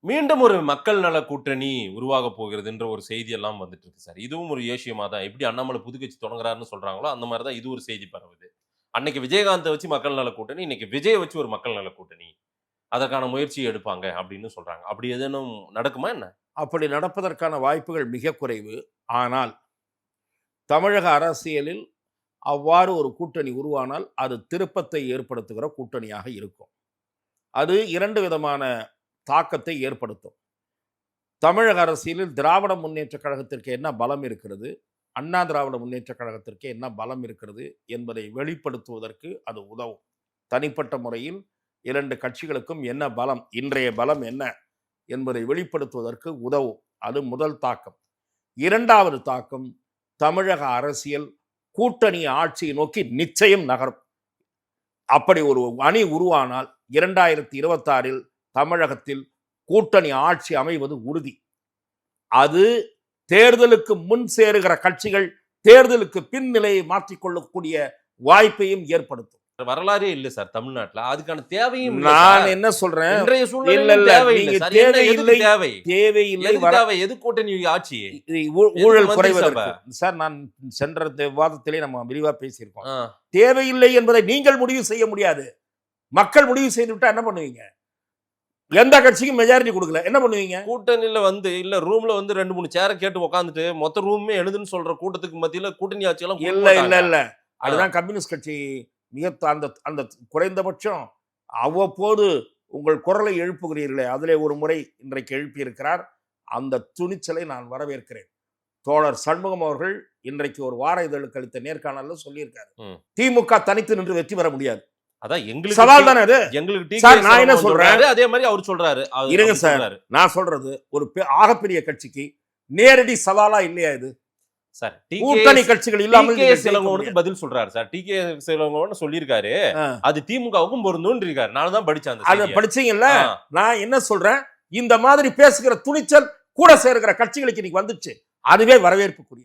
மீண்டும் ஒரு மக்கள் நல கூட்டணி உருவாக போகிறதுன்ற ஒரு செய்தி எல்லாம் வந்துட்டு இருக்கு சார். இதுவும் ஒரு ஏசியமா தான். எப்படி அண்ணாமலை புது கட்சி தொடங்குறாருன்னு சொல்றாங்களோ, அந்த மாரி தான் இது ஒரு செய்தி பரவுது. அன்னைக்கு விஜயகாந்த வச்சு மக்கள் நல கூட்டணி, இன்னைக்கு விஜய வச்சு ஒரு மக்கள் நல கூட்டணி. அதற்கான முயற்சியை எடுப்பாங்க அப்படின்னு சொல்றாங்க. அப்படி ஏதேனும் நடக்குமா என்ன? அப்படி நடப்பதற்கான வாய்ப்புகள் மிக குறைவு. ஆனால் தமிழக அரசியலில் அவ்வாறு ஒரு கூட்டணி உருவானால் அது திருப்பத்தை ஏற்படுத்துகிற கூட்டணியாக இருக்கும். அது 2 விதமான தாக்கத்தை ஏற்படுத்தும். தமிழக அரசியலில் திராவிட முன்னேற்றக் கழகத்திற்கு என்ன பலம் இருக்கிறது, அண்ணா திராவிட முன்னேற்றக் கழகத்திற்கு என்ன பலம் இருக்கிறது என்பதை வெளிப்படுத்துவதற்கு அது உதவும். தனிப்பட்ட முறையில் 2 கட்சிகளுக்கும் என்ன பலம், இன்றைய பலம் என்ன என்பதை வெளிப்படுத்துவதற்கு உதவும். அது முதல் தாக்கம். 2வது தாக்கம், தமிழக அரசியல் கூட்டணி ஆட்சியை நோக்கி நிச்சயம் நகரும். அப்படி ஒரு அணி உருவானால் 2026 தமிழகத்தில் கூட்டணி ஆட்சி அமைவது உறுதி. அது தேர்தலுக்கு முன் சேருகிற கட்சிகள் தேர்தலுக்கு பின் நிலையை மாற்றிக்கொள்ளக்கூடிய வாய்ப்பையும் ஏற்படுத்தும். வரலாறே இல்ல சார் தமிழ்நாட்டுல. அதுக்கான தேவையும் இல்ல நான் சார். என்ன சொல்றேன், இன்றைய இல்ல, சூழ்நிலையில இல்ல, தேவையில்லை நீங்க சார். என்ன எதுக்கு தேவையில்லை, தேவை? தேவையில்லை, எதுக்கு தேவை? எது கூட்டணி ஆட்சி? ஊழல் மந்திரி குறைவதற்கு. சார், நான் சென்ற விவாதத்திலே நம்ம விரிவா பேசியிருக்கோம். தேவையில்லை என்பதை நீங்கள் முடிவு செய்ய முடியாது. மக்கள் முடிவு செய்து விட்டா என்ன பண்ணுவீங்க? எந்த கட்சிக்கும் மெஜாரிட்டி கொடுக்கல, என்ன பண்ணுவீங்க? கூட்டணியில இல்ல ரூம்ல 2-3 சேர கேட்டு உட்காந்துட்டு மொத்த ரூமே எழுதுன்னு சொல்ற கூட்டத்துக்கு மத்தியில கூட்டணி ஆட்சி எல்லாம் இல்ல இல்ல இல்ல அதுதான் கம்யூனிஸ்ட் கட்சி மிக அந்த அந்த குறைந்தபட்சம் அவ்வப்போது உங்கள் குரலை எழுப்புகிறீர்களே, அதிலே ஒரு முறை இன்றைக்கு எழுப்பியிருக்கிறார். அந்த துணிச்சலை நான் வரவேற்கிறேன். தோழர் சண்முகம் அவர்கள் இன்றைக்கு ஒரு வார இதழுக்கு அளித்த நேர்காணல்ல சொல்லியிருக்காரு, திமுக தனித்து நின்று வெற்றி பெற முடியாது. அதான் எங்களுக்கு சவால் தானே அது. எங்களுக்கு சார், நான் என்ன சொல்றேன், அதே மாதிரி அவர் சொல்றாரு. இருங்க சார், நான் சொல்றது ஒரு ஆகப்பெரிய கட்சிக்கு நேரடி சவாலா இல்லையா இது? சார், கூட்டணி கட்சிகள் இல்லாமல் சிலவங்களுக்கு பதில் சொல்றாரு சார். டிகே சிலவங்க சொல்லியிருக்காரு, அது திமுகவுக்கும் பொருந்தும் இருக்காரு. நான் தான் படிச்சேன். அதை படிச்சீங்கல்ல. நான் என்ன சொல்றேன், இந்த மாதிரி பேசுகிற துணிச்சல் கூட சேர்க்கிற கட்சிகளுக்கு இன்னைக்கு வந்துச்சு. அதுவே வரவேற்புக்குரியது.